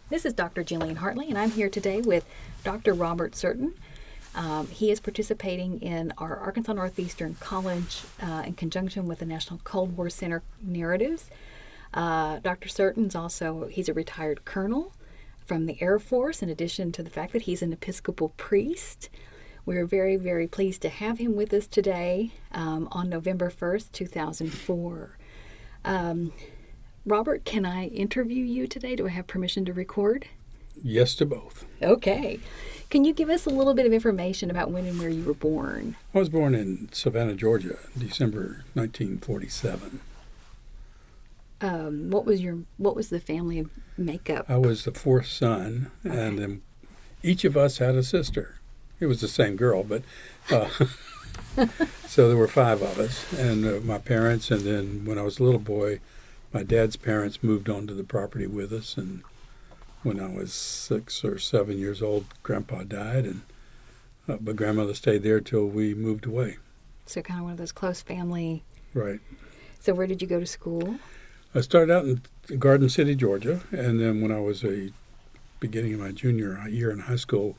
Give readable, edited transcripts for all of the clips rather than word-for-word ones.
This is Dr. Jillian Hartley, and I'm here today with Dr. Robert Certain. He is participating in our Arkansas Northeastern College in conjunction with the National Cold War Center narratives. Dr. Certain he's a retired colonel from the Air Force, in addition to the fact that he's an Episcopal priest. We're very, very pleased to have him with us today on November 1st, 2004. Robert, can I interview you today? Do I have permission to record? Yes to both. Okay. Can you give us a little bit of information about when and where you were born? I was born in Savannah, Georgia, December 1947. What was the family makeup? I was the fourth son, Okay. and then each of us had a sister. It was the same girl, but so there were five of us, and my parents, and then when I was a little boy, my dad's parents moved onto the property with us, and when I was 6 or 7 years old, Grandpa died, and but Grandmother stayed there till we moved away. So kind of one of those close family. Right. So where did you go to school? I started out in Garden City, Georgia, and then when I was beginning of my junior year in high school,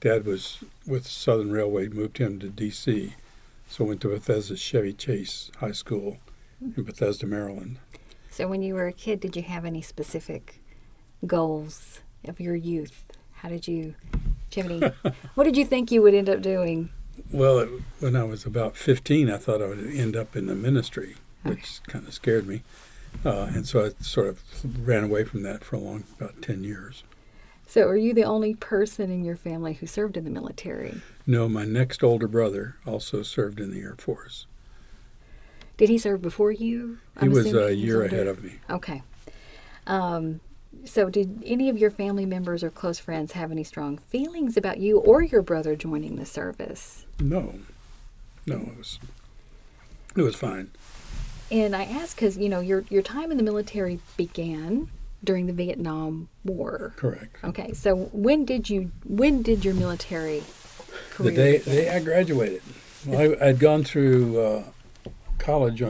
Dad was with Southern Railway, moved him to D.C., so I went to Bethesda Chevy Chase High School in Bethesda, Maryland. So when you were a kid, did you have any specific goals of your youth? Do you have any, what did you think you would end up doing? Well, when I was about 15, I thought I would end up in the ministry, which kind of scared me. And so I sort of ran away from that for about 10 years. So are you the only person in your family who served in the military? No, my next older brother also served in the Air Force. Did he serve before you? He was a year ahead of me. Okay. So did any of your family members or close friends have any strong feelings about you or your brother joining the service? No, it was fine. And I ask because, your time in the military began during the Vietnam War. Correct. Okay, so when did your military career The day I graduated. Well, I'd gone through college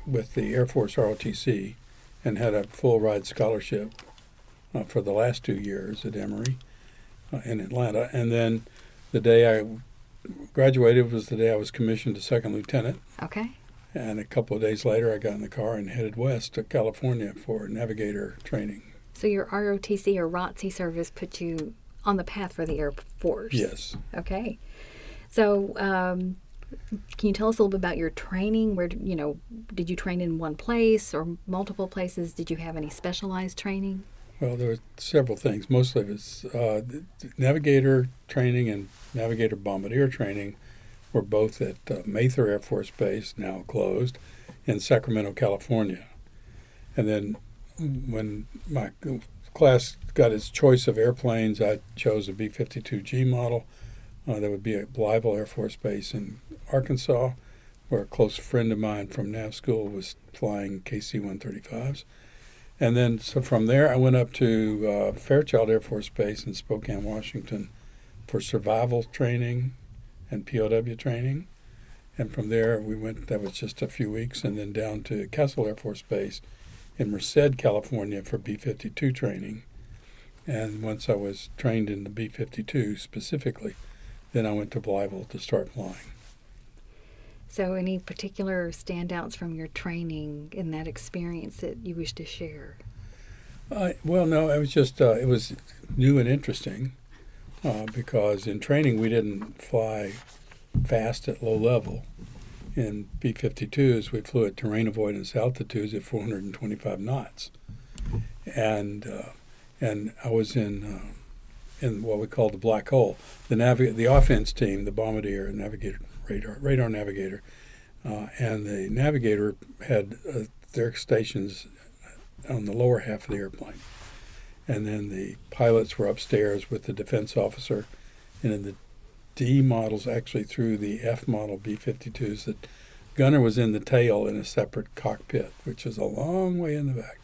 with the Air Force ROTC and had a full ride scholarship for the last 2 years at Emory in Atlanta. And then the day I graduated was the day I was commissioned to second lieutenant. Okay. And a couple of days later, I got in the car and headed west to California for Navigator training. So your ROTC or ROTC service put you on the path for the Air Force? Yes. Okay. So can you tell us a little bit about your training? Where, did you train in one place or multiple places? Did you have any specialized training? Well, there were several things. Most of it's Navigator training and Navigator Bombardier training were both at Mather Air Force Base, now closed, in Sacramento, California. And then when my class got its choice of airplanes, I chose a B-52G model. That would be at Blytheville Air Force Base in Arkansas, where a close friend of mine from Nav School was flying KC-135s. And then so from there, I went up to Fairchild Air Force Base in Spokane, Washington for survival training and POW training. And from there, that was just a few weeks, and then down to Kessel Air Force Base in Merced, California for B-52 training. And once I was trained in the B-52 specifically, then I went to Blytheville to start flying. So any particular standouts from your training in that experience that you wish to share? Well, no, it was just, it was new and interesting because in training we didn't fly fast at low level. In B-52s, we flew at terrain avoidance altitudes at 425 knots. And I was in what we call the black hole. The offense team, the Bombardier and Navigator, radar Navigator, and the Navigator had their stations on the lower half of the airplane. And then the pilots were upstairs with the defense officer. And in the D models, actually through the F model B-52s, the gunner was in the tail in a separate cockpit, which is a long way in the back.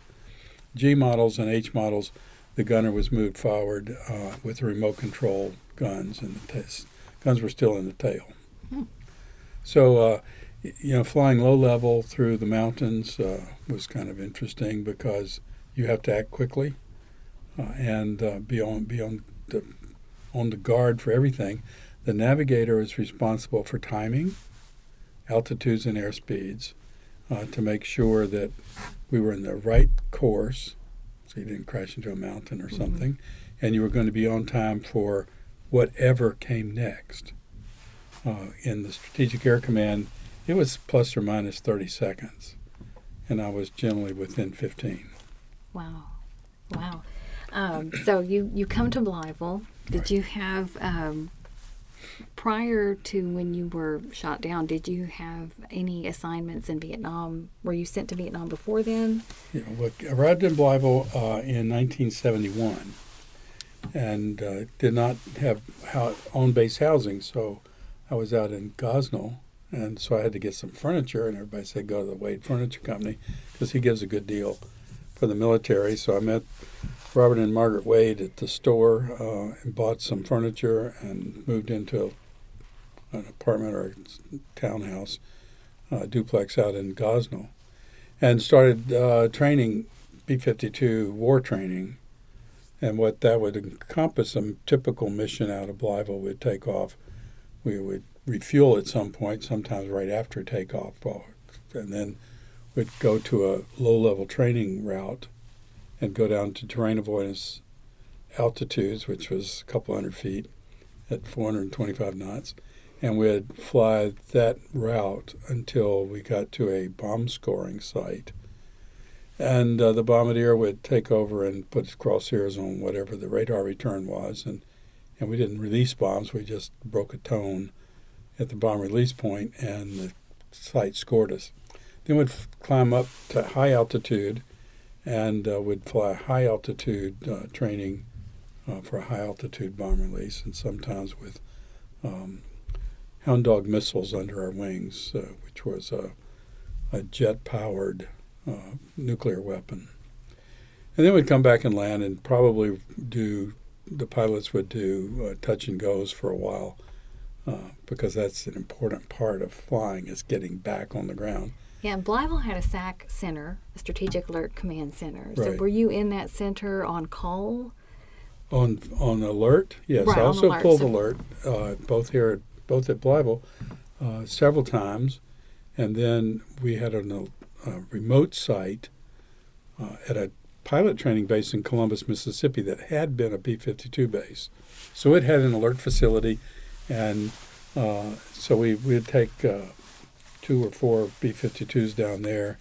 G models and H models, the gunner was moved forward with remote control guns, and the guns were still in the tail. So, flying low level through the mountains was kind of interesting because you have to act quickly. and be on the guard for everything. The navigator is responsible for timing, altitudes, and airspeeds to make sure that we were in the right course, so you didn't crash into a mountain or something, and you were going to be on time for whatever came next. In the Strategic Air Command, it was plus or minus 30 seconds, and I was generally within 15. Wow. So you come to Blytheville. Did Right. you have, prior to when you were shot down, did you have any assignments in Vietnam? Were you sent to Vietnam before then? I arrived in Blytheville in 1971 and did not have on-base housing, so I was out in Gosnell, and so I had to get some furniture, and everybody said go to the Wade Furniture Company because he gives a good deal for the military. So I met Robert and Margaret Wade at the store and bought some furniture and moved into an apartment or a townhouse duplex out in Gosnell and started training B-52 war training. And what that would encompass, a typical mission out of Blytheville, we'd take off. We would refuel at some point, sometimes right after takeoff, and then we'd go to a low-level training route and go down to terrain avoidance altitudes, which was a couple hundred feet at 425 knots, and we'd fly that route until we got to a bomb scoring site. And the bombardier would take over and put crosshairs on whatever the radar return was, and we didn't release bombs. We just broke a tone at the bomb release point, and the site scored us. Then we'd climb up to high altitude, and would fly high altitude training for a high altitude bomb release, and sometimes with Hound Dog missiles under our wings, which was a jet-powered nuclear weapon. And then we'd come back and land and probably the pilots would do touch and goes for a while because that's an important part of flying, is getting back on the ground. Yeah, and Blytheville had a SAC center, a Strategic Alert Command Center. So Right. were you in that center on call? On alert, yes. Right, I on also alert. pulled So- alert both at Blytheville several times, and then we had a remote site at a pilot training base in Columbus, Mississippi that had been a B-52 base. So it had an alert facility, and so we'd take 2 or 4 B-52s down there,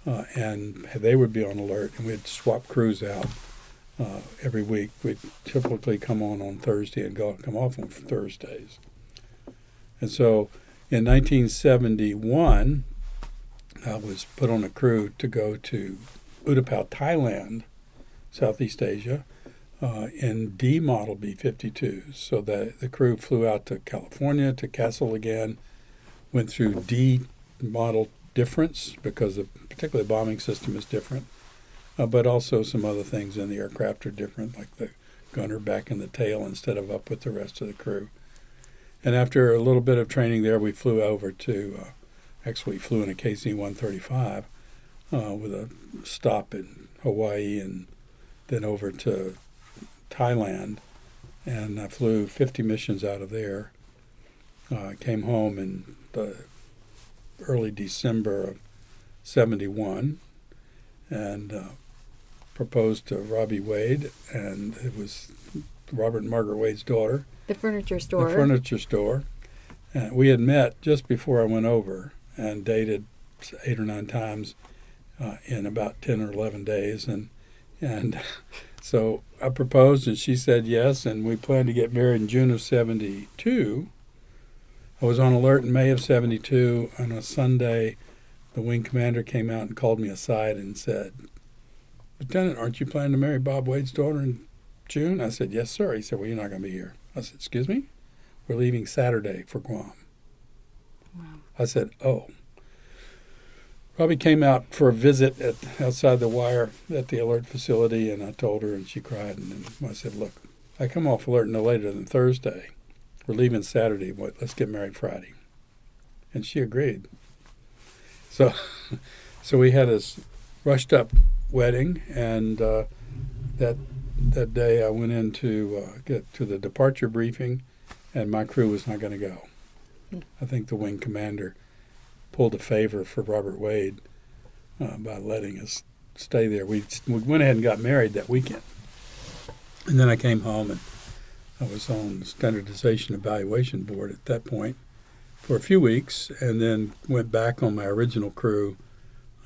and they would be on alert, and we'd swap crews out every week. We'd typically come on Thursday and come off on Thursdays. And so in 1971, I was put on a crew to go to Utapao, Thailand, Southeast Asia, in D model B-52s. So the crew flew out to California, to Castle again, went through D model difference because particularly the bombing system is different, but also some other things in the aircraft are different, like the gunner back in the tail instead of up with the rest of the crew. And after a little bit of training there, we flew over to, actually flew in a KC-135 with a stop in Hawaii and then over to Thailand. And I flew 50 missions out of there. Came home in the early December of 71 and proposed to Robbie Wade, and it was Robert and Margaret Wade's daughter. The furniture store. The furniture store. We had met just before I went over and dated 8 or 9 times in about 10 or 11 days. And so I proposed and she said yes, and we planned to get married in June of 72. I was on alert in May of 72. On a Sunday, the wing commander came out and called me aside and said, "Lieutenant, aren't you planning to marry Bob Wade's daughter in June?" I said, "Yes, sir." He said, "Well, you're not going to be here." I said, "Excuse me? We're leaving Saturday for Guam." Wow. I said, "Oh." Robbie came out for a visit outside the wire at the alert facility, and I told her, and she cried. And then I said, "Look, I come off alert no later than Thursday. We're leaving Saturday. Let's get married Friday." And she agreed. So we had this rushed up wedding, and that that day I went in to get to the departure briefing, and my crew was not going to go. I think the wing commander pulled a favor for Robbie Wade by letting us stay there. We went ahead and got married that weekend. And then I came home, and I was on the standardization evaluation board at that point for a few weeks, and then went back on my original crew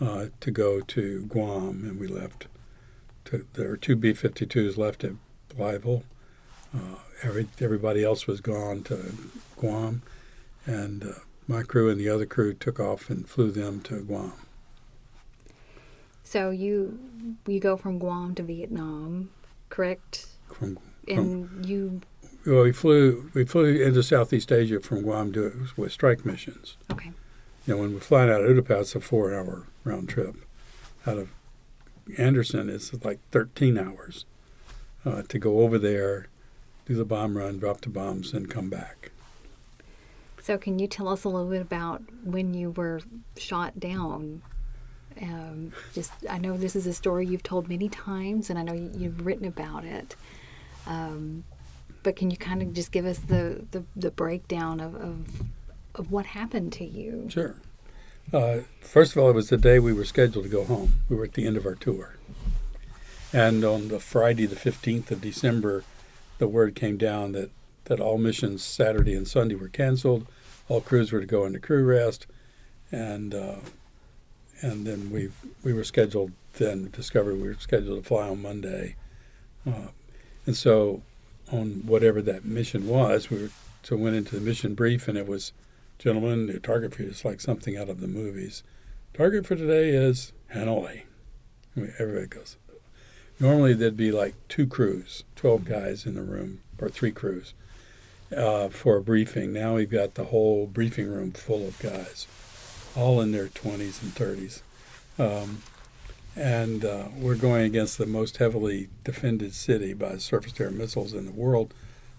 to go to Guam, and we left. There were 2 B-52s left at Blytheville. Everybody else was gone to Guam, and my crew and the other crew took off and flew them to Guam. So you go from Guam to Vietnam, correct? Well, we flew into Southeast Asia from Guam with strike missions. Okay. When we're flying out of Utapao, it's a 4-hour round trip. Out of Anderson, it's like 13 hours to go over there, do the bomb run, drop the bombs, and come back. So can you tell us a little bit about when you were shot down? I know this is a story you've told many times, and I know you've written about it. But can you kind of just give us the breakdown of what happened to you? Sure. First of all, it was the day we were scheduled to go home. We were at the end of our tour. And on the Friday, the 15th of December, the word came down that all missions Saturday and Sunday were canceled. All crews were to go into crew rest. And then we were scheduled, then discovered we were scheduled to fly on Monday. And so on whatever that mission was, we went into the mission brief, and it was, gentlemen, the target for you is like something out of the movies. Target for today is Hanoi. Everybody goes. Normally there'd be like 2 crews, 12 guys in the room, or 3 crews, for a briefing. Now we've got the whole briefing room full of guys, all in their 20s and 30s. And we're going against the most heavily defended city by surface-to-air missiles in the world,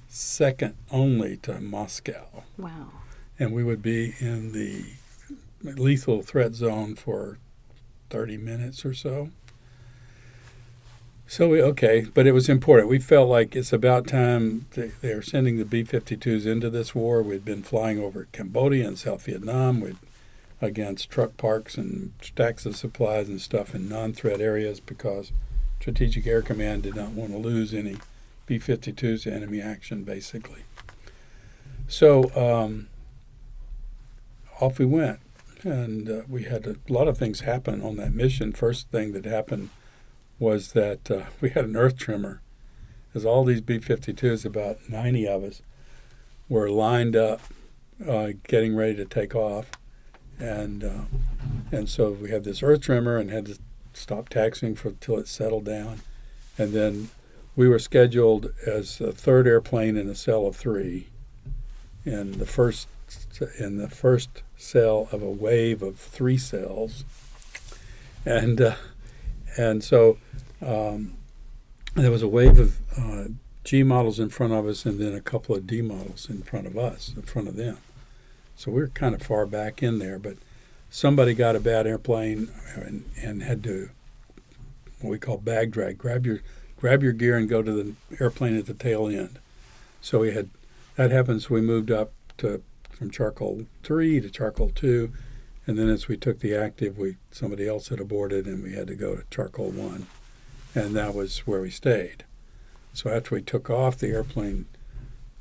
second only to Moscow. Wow. And we would be in the lethal threat zone for 30 minutes or so. So but it was important. We felt like it's about time they are sending the B-52s into this war. We'd been flying over Cambodia and South Vietnam against truck parks and stacks of supplies and stuff in non-threat areas because Strategic Air Command did not want to lose any B-52s to enemy action, basically. So off we went, and we had a lot of things happen on that mission. First thing that happened was that we had an earth tremor, as all these B-52s, about 90 of us, were lined up getting ready to take off. And so we had this earth tremor and had to stop taxiing till it settled down. And then we were scheduled as a 3rd airplane in a cell of 3 in the first cell of a wave of 3 cells. And so there was a wave of G models in front of us and then a couple of D models in front of us, in front of them. So we were kind of far back in there, but somebody got a bad airplane and had to, what we call bag drag, grab your gear and go to the airplane at the tail end. So that happened, so we moved up from Charcoal 3 to Charcoal 2, and then as we took the active, somebody else had aborted and we had to go to Charcoal 1, and that was where we stayed. So after we took off, the airplane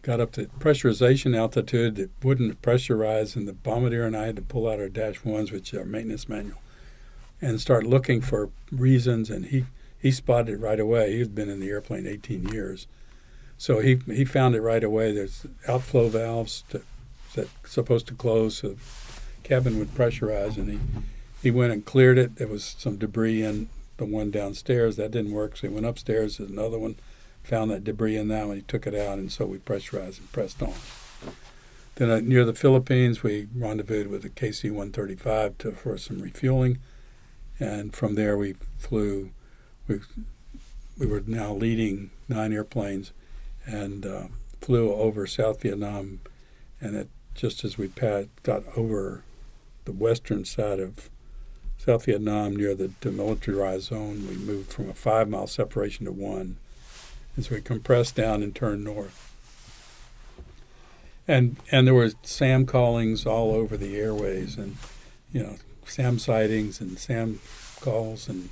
got up to pressurization altitude that wouldn't pressurize, and the bombardier and I had to pull out our -1s, which is our maintenance manual, and start looking for reasons, and he spotted it right away. He'd been in the airplane 18 years. So he found it right away. There's outflow valves that's supposed to close so the cabin would pressurize, and he went and cleared it. There was some debris in the one downstairs. That didn't work, so he went upstairs. There's another one. Found that debris in that one, he took it out, and so we pressurized and pressed on. Then near the Philippines, we rendezvoused with a KC-135 for some refueling, and from there we flew. We were now leading 9 airplanes, and flew over South Vietnam, and just as we got over the western side of South Vietnam near the demilitarized zone, we moved from a 5-mile separation to 1. And so we compressed down and turned north. And there were SAM callings all over the airways, and SAM sightings and SAM calls and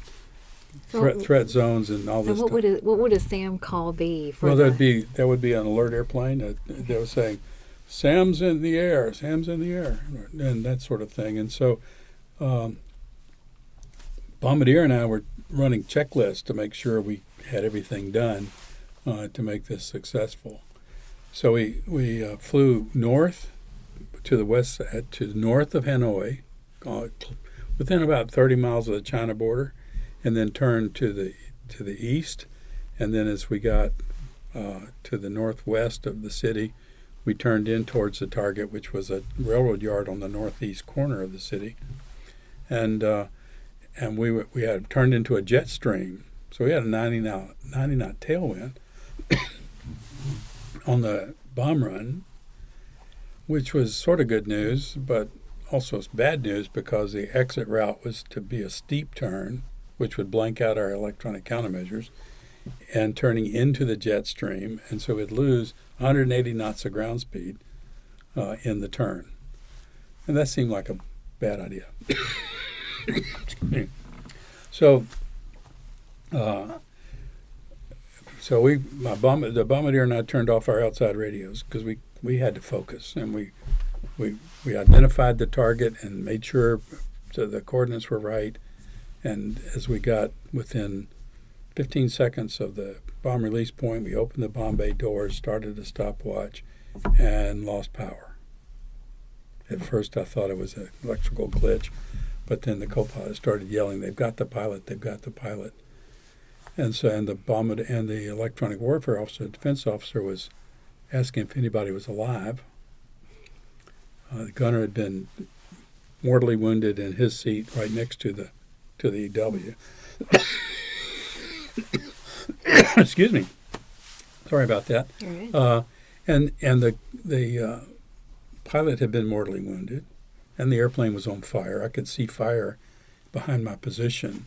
threat zones and all this. So what would a SAM call be? There would be an alert airplane that was saying, "Sam's in the air, Sam's in the air," and that sort of thing. And so, Bombardier and I were running checklists to make sure we had everything done to make this successful. So we flew north to the west, to the north of Hanoi, within about 30 miles of the China border, and then turned to the east. And then as we got to the northwest of the city, we turned in towards the target, which was a railroad yard on the northeast corner of the city. And we had turned into a jet stream. So we had a 90 knot tailwind on the bomb run, which was sort of good news, but also bad news because the exit route was to be a steep turn, which would blank out our electronic countermeasures, and turning into the jet stream, and so we'd lose 180 knots of ground speed in the turn. And that seemed like a bad idea. So the Bombardier and I turned off our outside radios because we had to focus, and we identified the target and made sure the coordinates were right. And as we got within 15 seconds of the bomb release point, we opened the bomb bay doors, started a stopwatch, and lost power. At first I thought it was an electrical glitch, but then the co-pilot started yelling, "They've got the pilot, they've got the pilot." And the electronic warfare officer, the defense officer, was asking if anybody was alive. The gunner had been mortally wounded in his seat right next to the EW. Excuse me. Sorry about that. And the pilot had been mortally wounded, and the airplane was on fire. I could see fire behind my position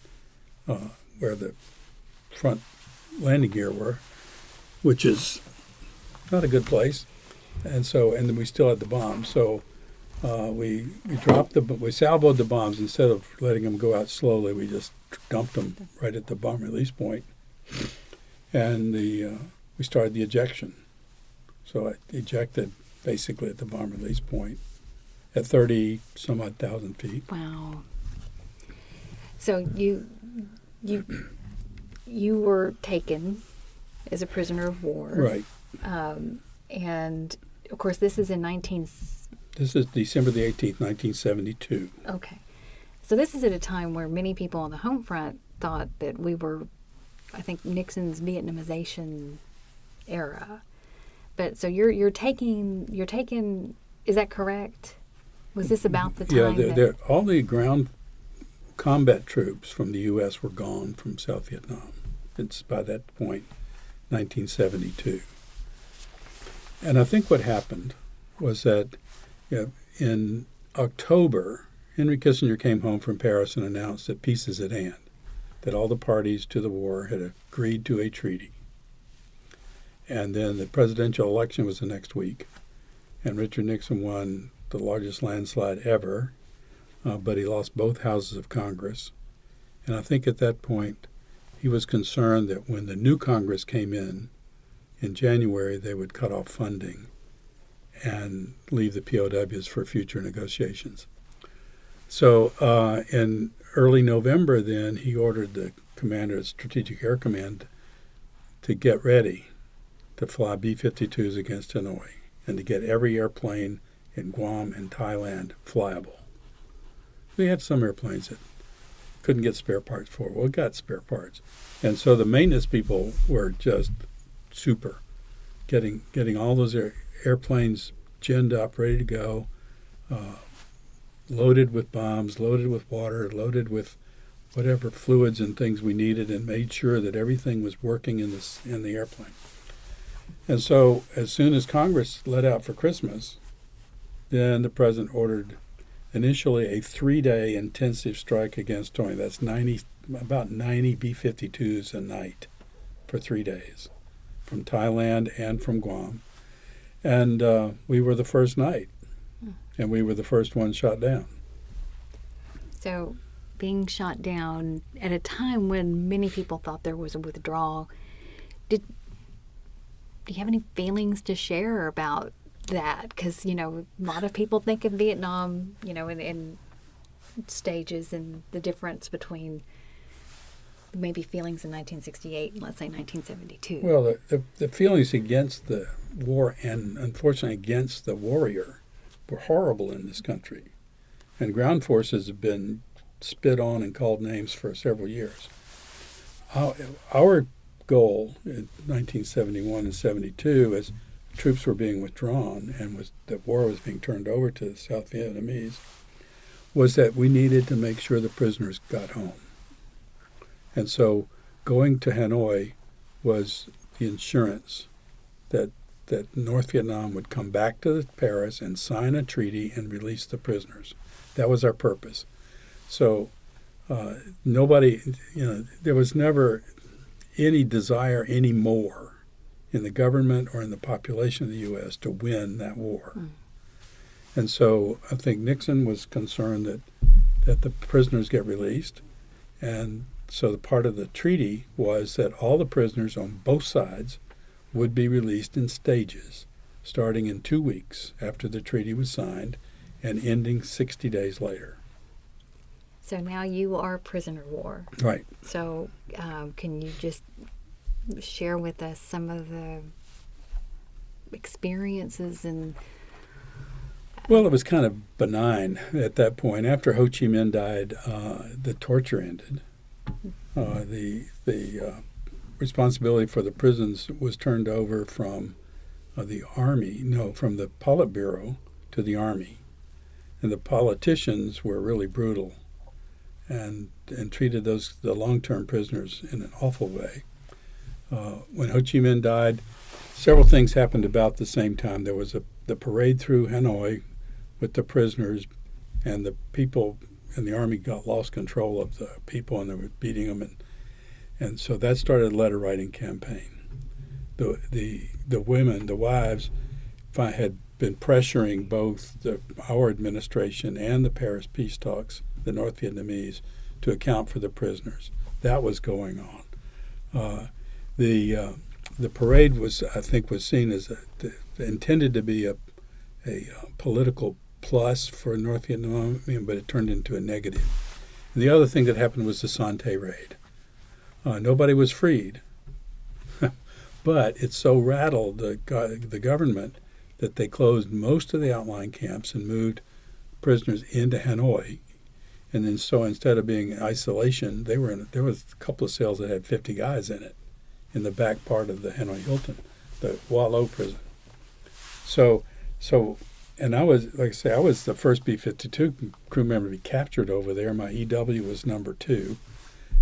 where the front landing gear were, which is not a good place. And then we still had the bombs. So we salvoed the bombs. Instead of letting them go out slowly, we just dumped them right at the bomb release point. And we started the ejection. So I ejected basically at the bomb release point at 30 some odd thousand feet. Wow. So you were taken as a prisoner of war. Right. And of course this is in This is December the 18th, 1972. Okay. So this is at a time where many people on the home front thought that we were, I think, Nixon's Vietnamization era. But so you're taking, is that correct? Was this about the time? Yeah, all the ground combat troops from the U.S. were gone from South Vietnam. It's by that point, 1972. And I think what happened was that in October, Henry Kissinger came home from Paris and announced that peace is at hand, that all the parties to the war had agreed to a treaty. And then the presidential election was the next week, and Richard Nixon won the largest landslide ever, but he lost both houses of Congress. And I think at that point he was concerned that when the new Congress came in January, they would cut off funding and leave the POWs for future negotiations. So in early November then, he ordered the commander of Strategic Air Command to get ready to fly B-52s against Hanoi and to get every airplane in Guam and Thailand flyable. We had some airplanes that couldn't get spare parts for. Well, we got spare parts. And so the maintenance people were just super, getting all those airplanes ginned up, ready to go, loaded with bombs, loaded with water, loaded with whatever fluids and things we needed, and made sure that everything was working in the airplane. And so as soon as Congress let out for Christmas, then the president ordered initially a 3-day intensive strike against Hanoi. That's about 90 B-52s a night for 3 days. from Thailand and from Guam. And we were the first night, and we were the first one shot down. So being shot down at a time when many people thought there was a withdrawal, do you have any feelings to share about that? Because, you know, a lot of people think of Vietnam, you know, in stages, and the difference between maybe feelings in 1968 and, let's say, 1972. Well, the feelings against the war and, unfortunately, against the warrior were horrible in this country. And ground forces have been spit on and called names for several years. Our goal in 1971 and 72, as troops were being withdrawn and the war was being turned over to the South Vietnamese, was that we needed to make sure the prisoners got home. And so going to Hanoi was the insurance that North Vietnam would come back to Paris and sign a treaty and release the prisoners. That was our purpose. So nobody, you know, there was never any desire anymore in the government or in the population of the U.S. to win that war. And so I think Nixon was concerned that the prisoners get released. And so the part of the treaty was that all the prisoners on both sides would be released in stages, starting in 2 weeks after the treaty was signed and ending 60 days later. So now you are a prisoner of war. Right. So can you just share with us some of the experiences and... Well, it was kind of benign at that point. After Ho Chi Minh died, the torture ended. The responsibility for the prisons was turned over from from the Politburo to the Army. And the politicians were really brutal and treated the long-term prisoners in an awful way. When Ho Chi Minh died, several things happened about the same time. There was the parade through Hanoi with the prisoners, and the people in the Army lost control of the people, and they were beating them, and so that started a letter writing campaign. The women, the wives, had been pressuring both our administration and the Paris peace talks, the North Vietnamese, to account for the prisoners. That was going on. The parade was seen as intended to be a political plus for North Vietnam, but it turned into a negative. And the other thing that happened was the Tay Raid. Nobody was freed, but it so rattled the government that they closed most of the outlying camps and moved prisoners into Hanoi. And then so instead of being in isolation, there was a couple of cells that had 50 guys in it, in the back part of the Hanoi Hilton, the Wallow prison. So, and I was, like I say, I was the first B-52 crew member to be captured over there. My EW was number 2.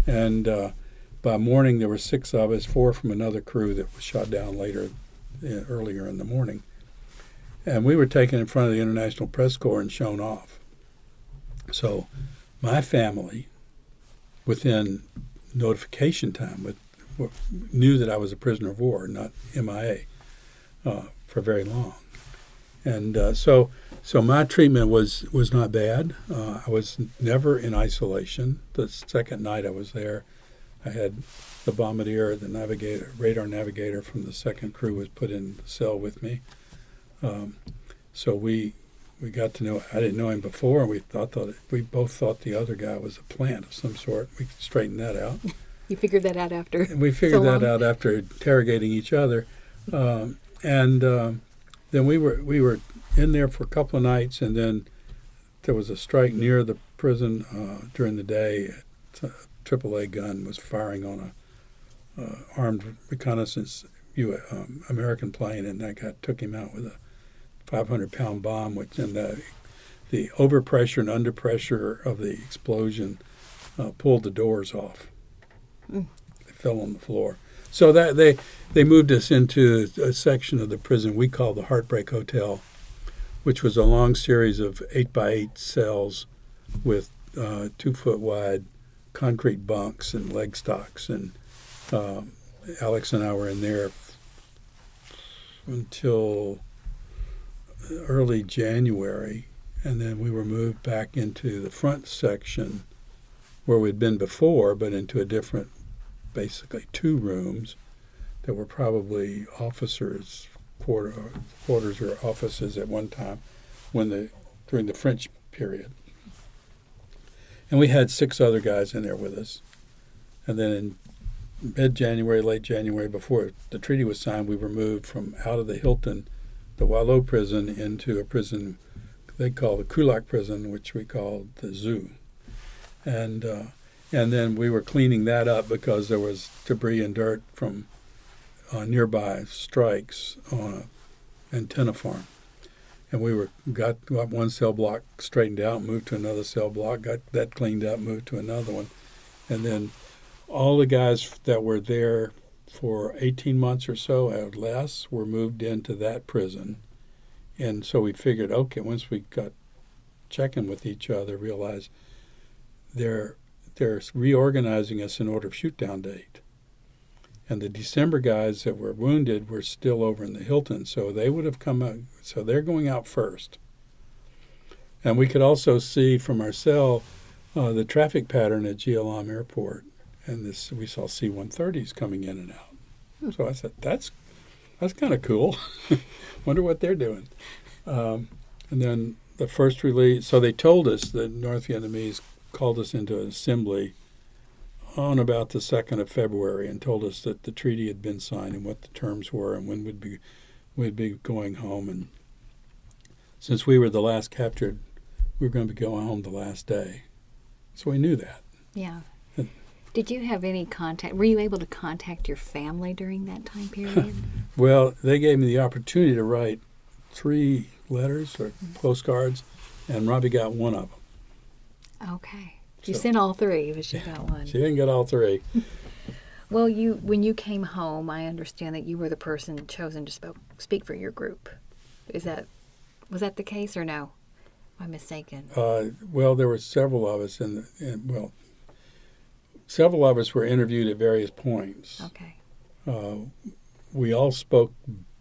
And by morning, there were 6 of us, 4 from another crew that was shot down earlier in the morning. And we were taken in front of the International Press Corps and shown off. So my family, within notification time, knew that I was a prisoner of war, not MIA, for very long. And so my treatment was not bad. I was never in isolation. The second night I was there, I had the bombardier, the navigator, radar navigator from the second crew was put in the cell with me. So we got to know. I didn't know him before. We both thought the other guy was a plant of some sort. We straightened that out. You figured that out after. We figured that out after interrogating each other, then we were in there for a couple of nights, and then there was a strike near the prison during the day. A AAA gun was firing on a armed reconnaissance American plane, and that guy took him out with a 500-pound bomb, which and the overpressure and underpressure of the explosion pulled the doors off. They fell on the floor. So that they moved us into a section of the prison we call the Heartbreak Hotel, which was a long series of 8x8 cells with 2-foot wide concrete bunks and leg stocks. And Alex and I were in there until early January, and then we were moved back into the front section where we'd been before, but into a different, basically 2 rooms that were probably officers' quarters or offices at one time during the French period. And we had 6 other guys in there with us. And then in mid-January, late January, before the treaty was signed, we were moved from out of the Hilton, the Wallow prison, into a prison they call the Kulak prison, which we called the Zoo. And then we were cleaning that up because there was debris and dirt from nearby strikes on an antenna farm. And we got one cell block straightened out, moved to another cell block, got that cleaned up, moved to another one. And then all the guys that were there for 18 months or so or less were moved into that prison. And so we figured, okay, once we got checking with each other, realized they're reorganizing us in order of shoot-down date. And the December guys that were wounded were still over in the Hilton, so they would have come out. So they're going out first. And we could also see from our cell the traffic pattern at GLM Airport, and we saw C-130s coming in and out. So I said, that's kind of cool. Wonder what they're doing. And then the first release, so they told us, the North Vietnamese called us into an assembly on about the 2nd of February and told us that the treaty had been signed and what the terms were and when we'd be going home. And since we were the last captured, we were going to be going home the last day. So we knew that. Yeah. Did you have any contact? Were you able to contact your family during that time period? Well, they gave me the opportunity to write 3 letters or postcards, and Robbie got one of them. Okay. You sent all 3, but she got one. She didn't get all 3. Well, when you came home, I understand that you were the person chosen to speak for your group. Was that the case or no? Am I mistaken? Well, there were several of us, several of us were interviewed at various points. Okay. We all spoke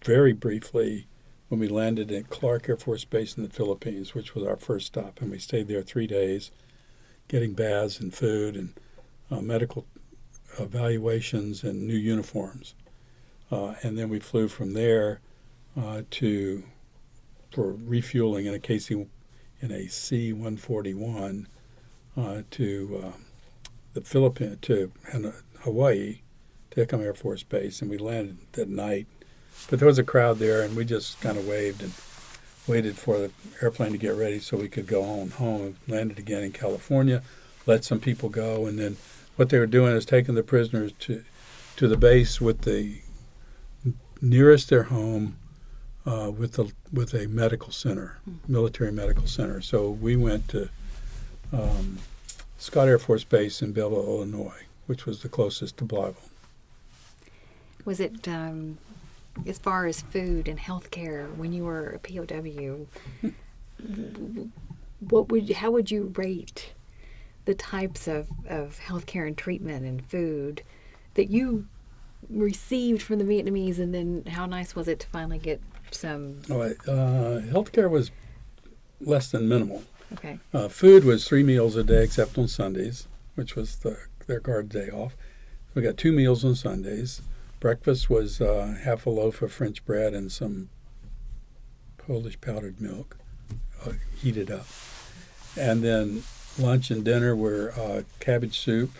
very briefly when we landed at Clark Air Force Base in the Philippines, which was our first stop, and we stayed there 3 days, getting baths and food and medical evaluations and new uniforms. And then we flew from there for refueling in a C-141 to the Philippines, to Hawaii, Tecum Air Force Base, and we landed that night. But there was a crowd there, and we just kind of waved and waited for the airplane to get ready so we could go on home. And landed again in California, let some people go, and then what they were doing is taking the prisoners to the base with the nearest their home with a medical center, military medical center. So we went to Scott Air Force Base in Belleville, Illinois, which was the closest to Blytheville. Was it, as far as food and health care, when you were a POW, how would you rate the types of health care and treatment and food that you received from the Vietnamese, and then how nice was it to finally get some? Health care was less than minimal. Okay. Food was 3 meals a day except on Sundays, which was their guard day off. We got 2 meals on Sundays. Breakfast was half a loaf of French bread and some Polish powdered milk, heated up. And then lunch and dinner were cabbage soup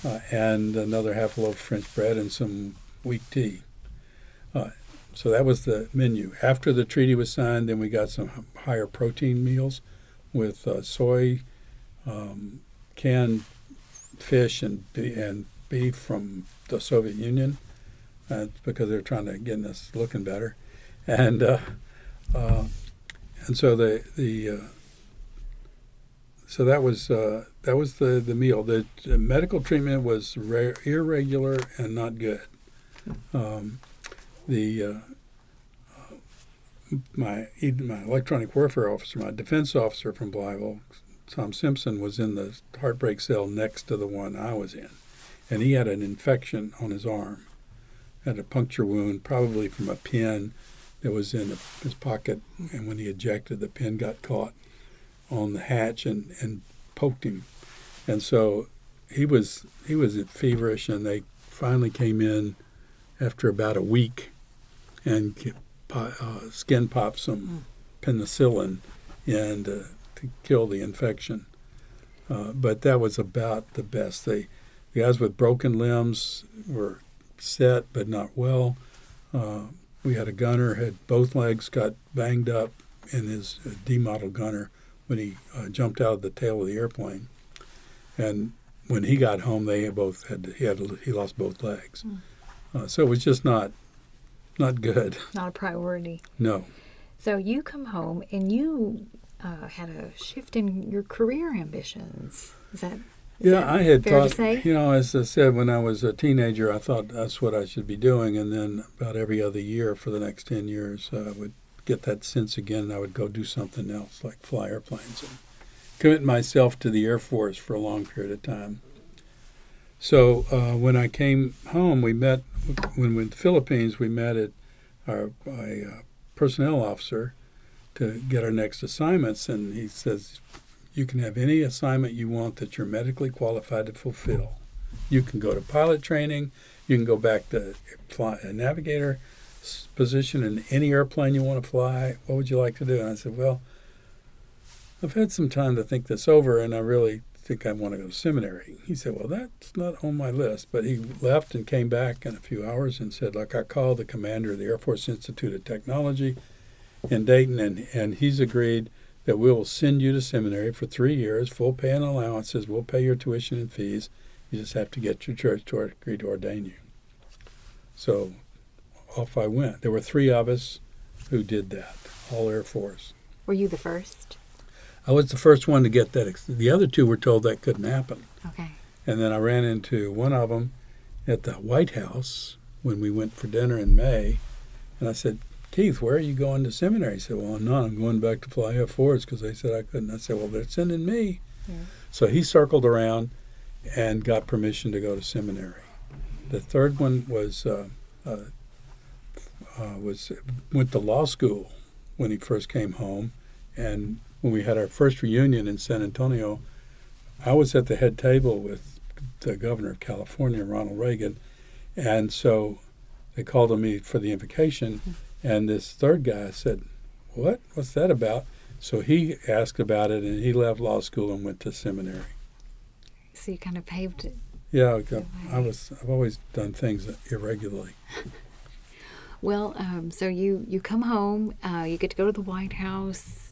and another half a loaf of French bread and some weak tea. So that was the menu. After the treaty was signed, then we got some higher protein meals with soy, canned fish, and beef from the Soviet Union, because they're trying to get us looking better, and so so that was the meal. The medical treatment was irregular and not good. My electronic warfare officer, my defense officer from Blytheville, Tom Simpson, was in the heartbreak cell next to the one I was in, and he had an infection on his arm, had a puncture wound, probably from a pin that was in his pocket, and when he ejected, the pin got caught on the hatch and poked him. And so he was feverish, and they finally came in after about a week and skin popped some penicillin and to kill the infection. But that was about the best. The guys with broken limbs were set but not well. We had a gunner, had both legs got banged up in his D-model gunner when he jumped out of the tail of the airplane. And when he got home, he lost both legs. So it was just not good. Not a priority. No. So you come home and you had a shift in your career ambitions. Is that I had fair thought, to say? As I said, when I was a teenager, I thought that's what I should be doing. And then about every other year for the next 10 years, I would get that sense again, and I would go do something else, like fly airplanes, and commit myself to the Air Force for a long period of time. So when I came home, we met, when we were in the Philippines, we met at a personnel officer to get our next assignments, and he says, you can have any assignment you want that you're medically qualified to fulfill. You can go to pilot training, you can go back to fly a Navigator position in any airplane you want to fly. What would you like to do? And I said, well, I've had some time to think this over, and I really think I want to go to seminary. He said, well, that's not on my list. But he left and came back in a few hours and said, look, I called the commander of the Air Force Institute of Technology in Dayton, and he's agreed that we will send you to seminary for 3 years, full pay and allowances. We'll pay your tuition and fees. You just have to get your church to agree to ordain you. So off I went. There were 3 of us who did that, all Air Force. Were you the first? I was the first one to get that. The other 2 were told that couldn't happen. Okay. And then I ran into one of them at the White House when we went for dinner in May. And I said, Keith, where are you going to seminary? He said, well, I'm not. I'm going back to fly F-4s because they said I couldn't. I said, well, they're sending me. Yeah. So he circled around and got permission to go to seminary. The third one went to law school when he first came home. And when we had our first reunion in San Antonio, I was at the head table with the governor of California, Ronald Reagan. And so they called on me for the invocation. And this third guy said, what's that about? So he asked about it, and he left law school and went to seminary. So you kind of paved it. Yeah, I've always done things irregularly. Well, so you come home, you get to go to the White House.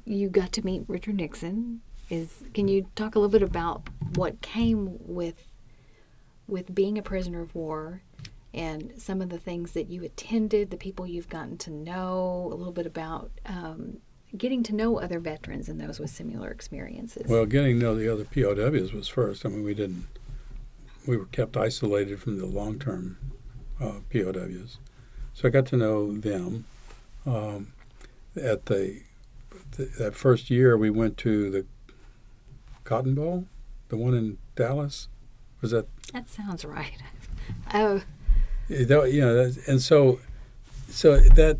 You got to meet Richard Nixon. Can you talk a little bit about what came with being a prisoner of war, and some of the things that you attended, the people you've gotten to know, a little bit about getting to know other veterans and those with similar experiences? Well, getting to know the other POWs was first. I mean, we were kept isolated from the long-term POWs. So I got to know them. At that first year, we went to the Cotton Bowl, the one in Dallas. Was that? That sounds right. Oh. And so that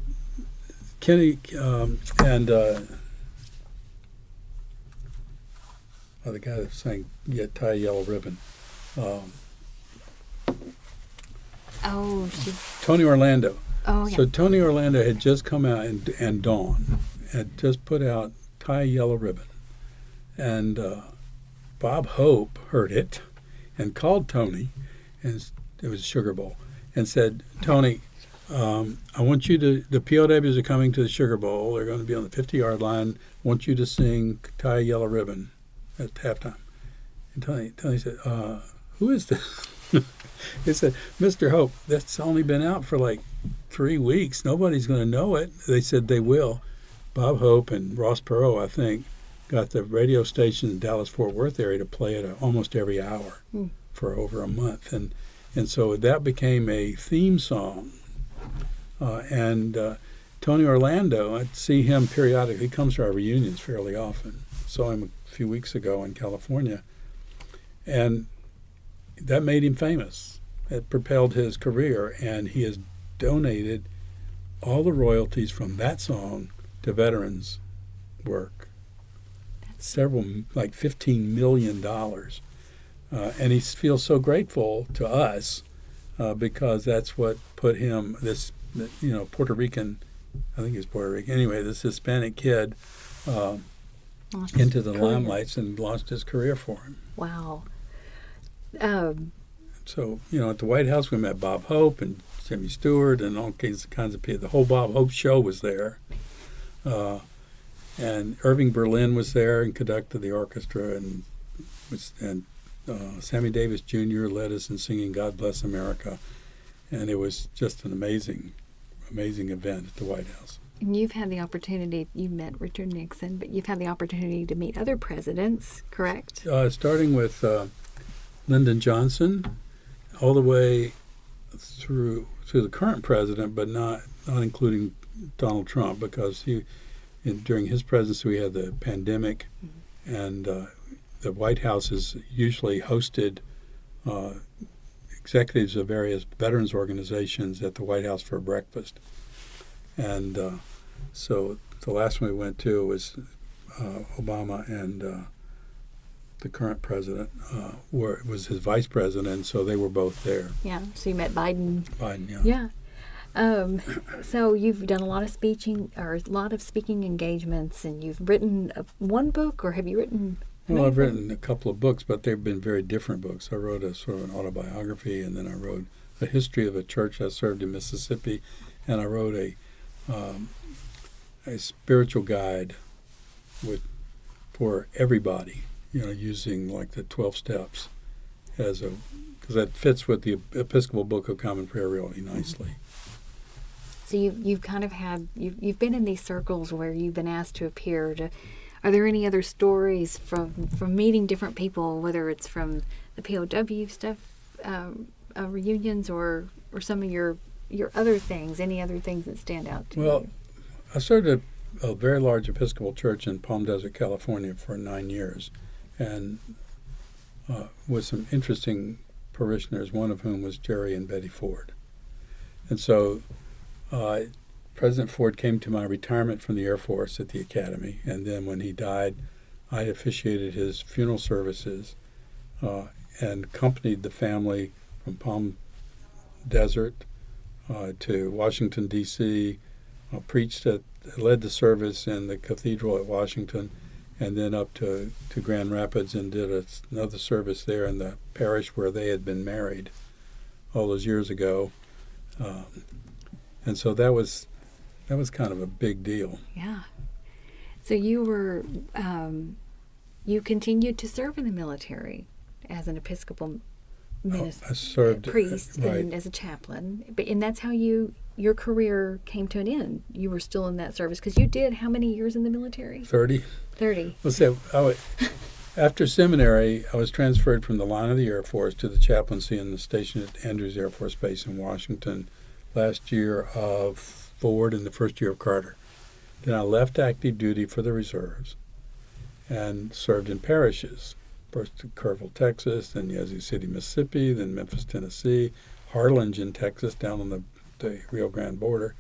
Kenny and the guy that sang Tie a Yellow Ribbon. Tony Orlando. Oh, yeah. So Tony Orlando had just come out, and Dawn had just put out Tie a Yellow Ribbon. And Bob Hope heard it and called Tony, and it was a Sugar Bowl, and said, Tony, I want you to, the POWs are coming to the Sugar Bowl. They're going to be on the 50-yard line. I want you to sing Tie a Yellow Ribbon at halftime. And Tony said, who is this? He said, Mr. Hope, that's only been out for like 3 weeks. Nobody's going to know it. They said they will. Bob Hope and Ross Perot, I think, got the radio station in Dallas-Fort Worth area to play it almost every hour for over a month. And so that became a theme song. Tony Orlando, I'd see him periodically. He comes to our reunions fairly often. Saw him a few weeks ago in California. And that made him famous. It propelled his career, and he has donated all the royalties from that song to veterans work. Several, like $15 million. And he feels so grateful to us because that's what put him, this, Puerto Rican, I think he's Puerto Rican, anyway, this Hispanic kid into the limelights and launched his career for him. Wow. So, at the White House we met Bob Hope and Jimmy Stewart and all kinds of people. The whole Bob Hope show was there. And Irving Berlin was there and conducted the orchestra, and Sammy Davis Jr. led us in singing "God Bless America," and it was just an amazing event at the White House. And you've had the opportunity, you met Richard Nixon, but you've had the opportunity to meet other presidents, correct? Starting with Lyndon Johnson, all the way through the current president, but not including Donald Trump, because during his presidency we had the pandemic, and the White House has usually hosted executives of various veterans organizations at the White House for breakfast. And so the last one we went to was Obama, and the current president was his vice president, and so they were both there. Yeah, so you met Biden. Biden, yeah. Yeah. So you've done a lot of speaking engagements, and you've written one book, or have you written? Well, I've written a couple of books, but they've been very different books. I wrote a sort of an autobiography, and then I wrote a history of a church I served in Mississippi, and I wrote a spiritual guide for everybody, using like the 12 steps because that fits with the Episcopal Book of Common Prayer really nicely. So you've kind of you've been in these circles where you've been asked to appear. Are there any other stories from meeting different people, whether it's from the POW stuff, reunions, or some of your other things? Any other things that stand out to you? Well, I served at a very large Episcopal church in Palm Desert, California, for 9 years, and with some interesting parishioners, one of whom was Jerry and Betty Ford. And so President Ford came to my retirement from the Air Force at the Academy, and then when he died, I officiated his funeral services and accompanied the family from Palm Desert to Washington, D.C., led the service in the cathedral at Washington, and then up to Grand Rapids and did another service there in the parish where they had been married all those years ago. And so that was kind of a big deal. Yeah. So you were you continued to serve in the military as an Episcopal minister, I served priest, right. and as a chaplain. And that's how your career came to an end. You were still in that service because you did how many years in the military? 30. 30. Let's say after seminary, I was transferred from the line of the Air Force to the chaplaincy in the station at Andrews Air Force Base in Washington last year of Ford and the first year of Carter. Then I left active duty for the reserves and served in parishes. First to Kerrville, Texas, then Yazoo City, Mississippi, then Memphis, Tennessee, Harlingen, Texas, down on the Rio Grande border,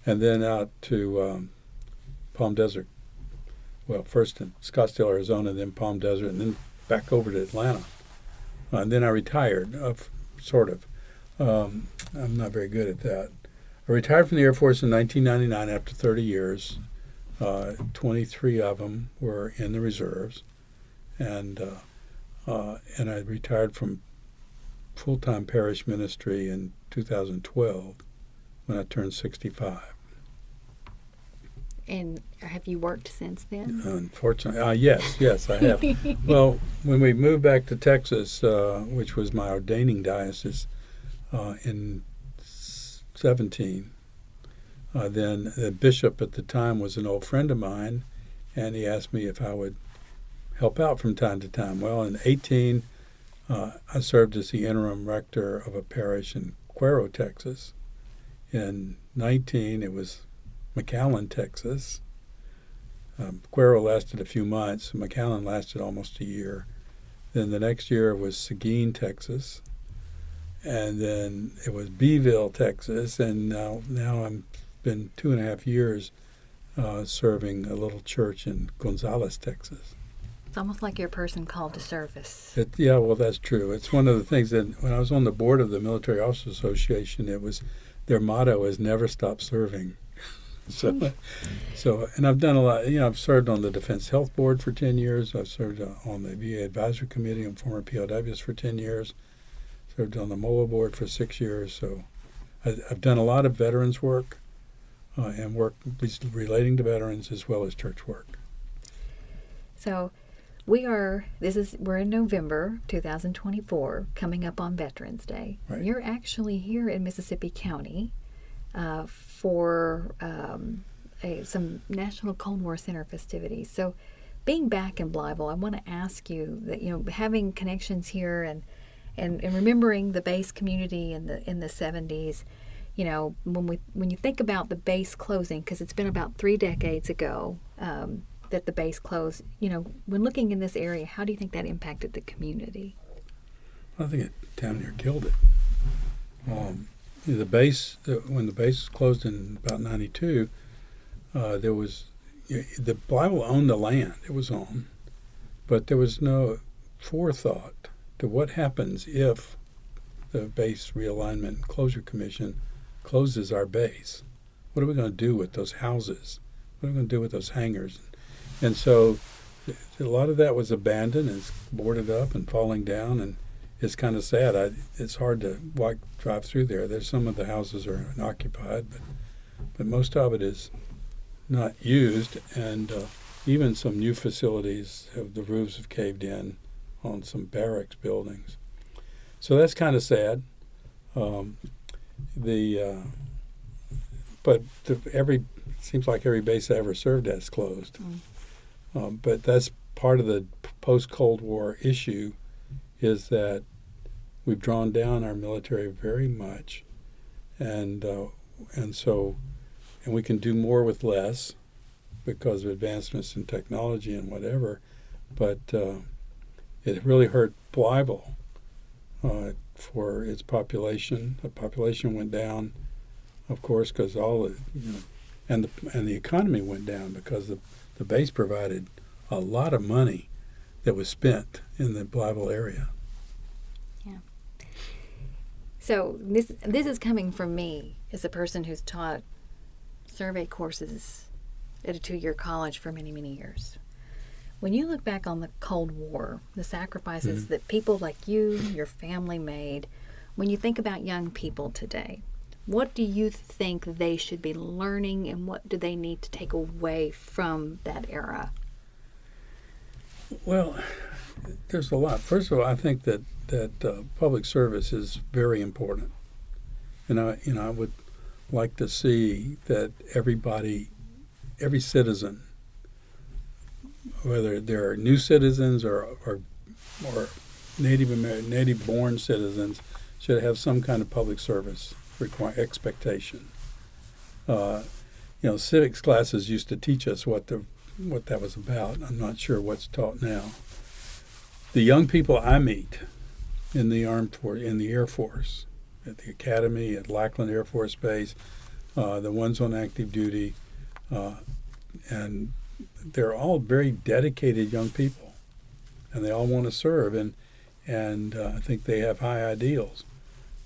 and then out to Palm Desert. Well, first in Scottsdale, Arizona, then Palm Desert, and then back over to Atlanta. And then I retired, sort of. I'm not very good at that. I retired from the Air Force in 1999 after 30 years. 23 of them were in the reserves. And I retired from full-time parish ministry in 2012 when I turned 65. And have you worked since then? Unfortunately, yes, I have. Well, when we moved back to Texas, which was my ordaining diocese, in 17, then the bishop at the time was an old friend of mine, and he asked me if I would help out from time to time. Well, in 18, I served as the interim rector of a parish in Cuero, Texas. In 19, it was McAllen, Texas. Cuero lasted a few months. McAllen lasted almost a year. Then the next year it was Seguin, Texas. And then it was Beeville, Texas. And now I'm been 2.5 years serving a little church in Gonzales, Texas. It's almost like you're a person called to service. Yeah, well, that's true. It's one of the things that when I was on the board of the Military Officers Association, it was their motto is never stop serving. And I've done a lot. I've served on the Defense Health Board for 10 years. I've served on the VA Advisory Committee on former POWs for 10 years. Served on the MOA Board for 6 years. So I've done a lot of veterans work and work relating to veterans as well as church work. So we're in November 2024, coming up on Veterans Day. Right. You're actually here in Mississippi County for some National Cold War Center festivities. So being back in Blytheville, I want to ask you that, having connections here and remembering the base community in the 70s, when you think about the base closing, because it's been about 3 decades ago that the base closed, when looking in this area, how do you think that impacted the community? I think it damn near killed it. The base, when the base closed in about 92, there was, the Blytheville owned the land it was on, but there was no forethought to what happens if the Base Realignment and Closure Commission closes our base. What are we going to do with those houses? What are we going to do with those hangars? And so a lot of that was abandoned and boarded up and falling down, and it's kind of sad. It's hard to drive through there. There's some of the houses are unoccupied, but most of it is not used, and even some new facilities, the roofs have caved in on some barracks buildings. So that's kind of sad. Seems like every base I ever served at is closed. But that's part of the post-Cold War issue, is that we've drawn down our military very much, and we can do more with less because of advancements in technology and whatever. But it really hurt Blytheville for its population. The population went down, of course, because and the economy went down because the base provided a lot of money that was spent in the Blytheville area. Yeah. So this is coming from me as a person who's taught survey courses at a 2-year college for many, many years. When you look back on the Cold War, the sacrifices that people like you, your family made, when you think about young people today, what do you think they should be learning, and what do they need to take away from that era? Well, there's a lot. First of all, I think that public service is very important, and I would like to see that every citizen, whether they're new citizens or native-born citizens, should have some kind of public service expectation. Civics classes used to teach us what that was about. I'm not sure what's taught now. The young people I meet in the Air Force, at the Academy, at Lackland Air Force Base, the ones on active duty, and they're all very dedicated young people, and they all want to serve, and I think they have high ideals.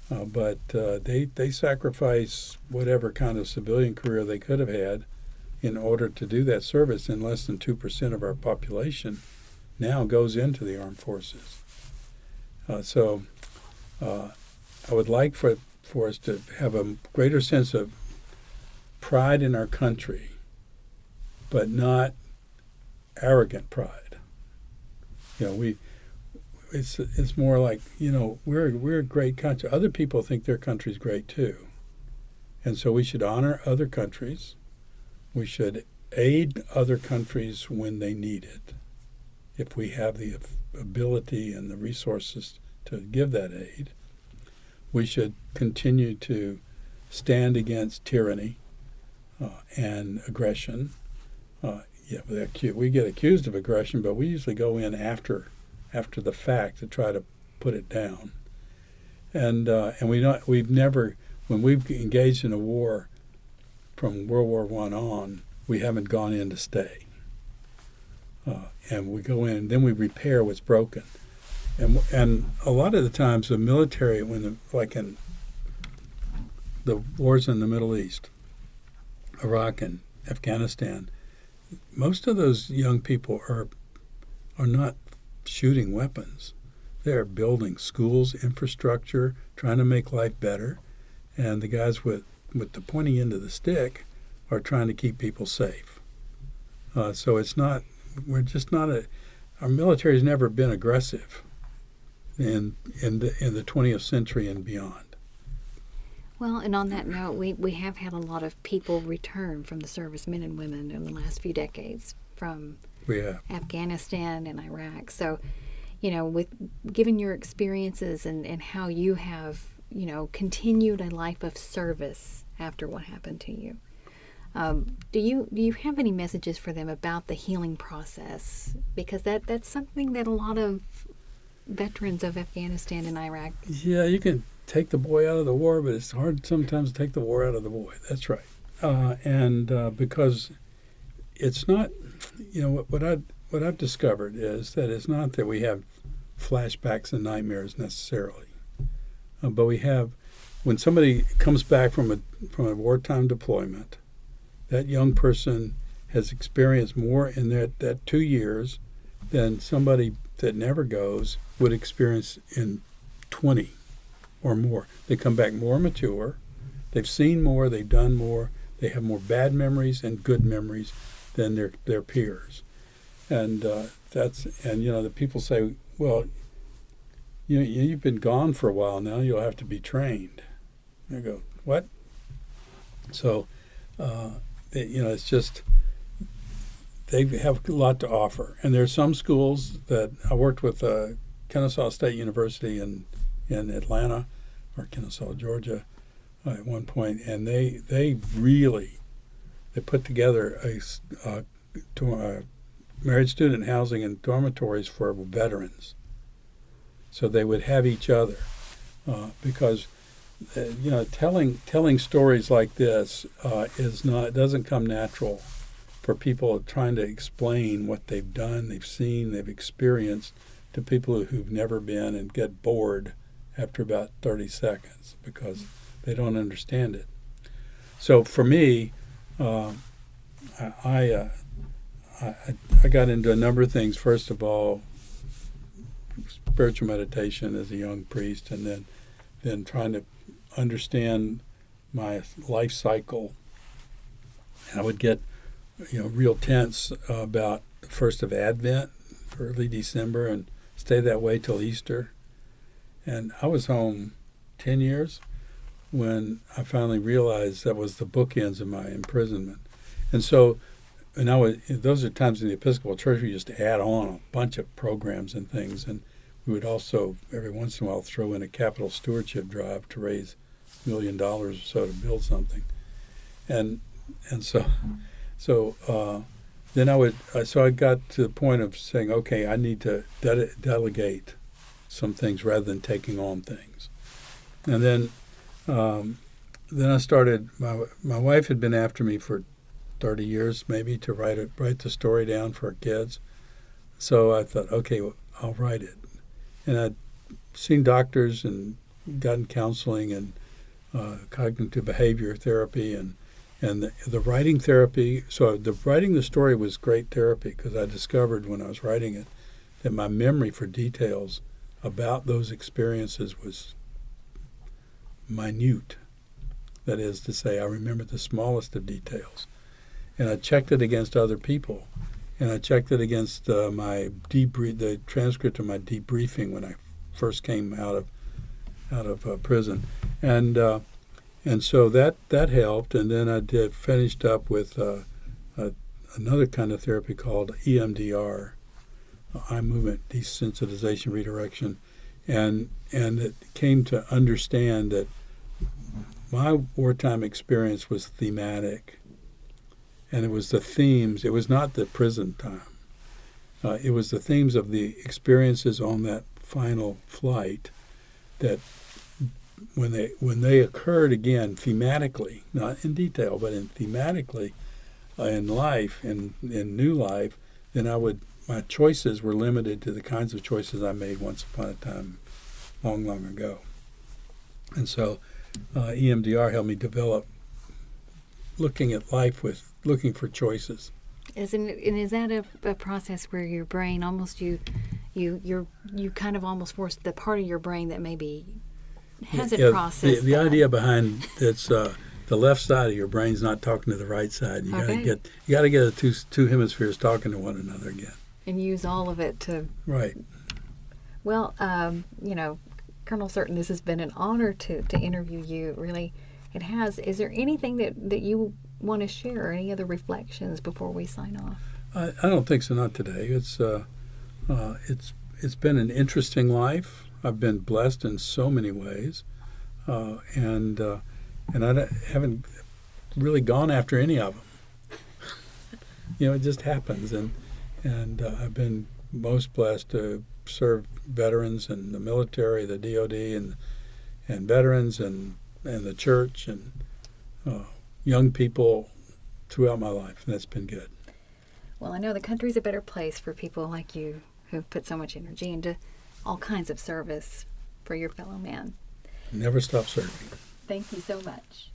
But they sacrifice whatever kind of civilian career they could have had in order to do that service, and less than 2% of our population now goes into the armed forces. So I would like for us to have a greater sense of pride in our country, but not arrogant pride. It's more like, we're a great country. Other people think their country's great too. And so we should honor other countries. We should aid other countries when they need it, if we have the ability and the resources to give that aid. We should continue to stand against tyranny and aggression. We get accused of aggression, but we usually go in after after the fact to try to put it down. And we've never, when we've engaged in a war from World War I on, we haven't gone in to stay. And we go in, and then we repair what's broken. And a lot of the times the military, like in the wars in the Middle East, Iraq and Afghanistan, most of those young people are not shooting weapons. They're building schools, infrastructure, trying to make life better. And the guys with the pointy end of the stick are trying to keep people safe. So it's not, we're just not our military's never been aggressive in the 20th century and beyond. Well, and on that note, we have had a lot of people return from the service, men and women, in the last few decades from Afghanistan and Iraq. So, with given your experiences and how you have, continued a life of service after what happened to you, do you have any messages for them about the healing process? Because that's something that a lot of veterans of Afghanistan and Iraq. Yeah, you can take the boy out of the war, but it's hard sometimes to take the war out of the boy. That's right. Because it's not, what I've discovered is that it's not that we have flashbacks and nightmares necessarily, but we have, when somebody comes back from a wartime deployment, that young person has experienced more in that 2 years than somebody that never goes would experience in 20 or more. They come back more mature, they've seen more, they've done more, they have more bad memories and good memories than their peers. And the people say, well, you've been gone for a while now, you'll have to be trained. I go, what? So, it's just, they have a lot to offer. And there's some schools that I worked with, Kennesaw State University in Atlanta, or Kennesaw, Georgia, at one point, and they put together a married student housing and dormitories for veterans. So they would have each other, because telling stories like this doesn't come natural for people trying to explain what they've done, they've seen, they've experienced to people who've never been and get bored after about 30 seconds because they don't understand it. So for me, I got into a number of things. First of all, spiritual meditation as a young priest, and then trying to understand my life cycle. And I would get real tense about the first of Advent, early December, and stay that way till Easter. And I was home 10 years when I finally realized that was the bookends of my imprisonment. And so, those are times in the Episcopal Church we used to add on a bunch of programs and things, and we would also every once in a while throw in a capital stewardship drive to raise $1 million or so to build something. And so then I got to the point of saying, okay, I need to delegate some things rather than taking on things. And then I started. My wife had been after me for 30 years, maybe, to write the story down for our kids. So I thought, okay, well, I'll write it. And I'd seen doctors and gotten counseling and cognitive behavior therapy and the writing therapy. So writing the story was great therapy because I discovered when I was writing it that my memory for details about those experiences was minute. That is to say, I remember the smallest of details. And I checked it against other people. And I checked it against the transcript of my debriefing when I first came out of prison. And so that helped. And then I finished up with another kind of therapy called EMDR, eye movement desensitization redirection. And it came to understand that my wartime experience was thematic. And it was the themes. It was not the prison time. it was the themes of the experiences on that final flight that when they occurred again thematically, not in detail, but in thematically in life, in new life, then my choices were limited to the kinds of choices I made once upon a time, long, long ago. And so EMDR helped me develop looking at life with looking for choices. Is that a process where your brain almost you kind of almost force the part of your brain that maybe hasn't processed the idea behind it's the left side of your brain's not talking to the right side. You got to get the two hemispheres talking to one another again. And use all of it to right. Well, Colonel Certain, this has been an honor to interview you. Really, it has. Is there anything that you want to share, or any other reflections before we sign off? I don't think so. Not today. It's been an interesting life. I've been blessed in so many ways, and I haven't really gone after any of them. It just happens, and I've been most blessed to serve veterans in the military, the DOD, and veterans, and the church, and young people throughout my life, and that's been good. Well, I know the country's a better place for people like you who put so much energy into all kinds of service for your fellow man. Never stop serving. Thank you so much.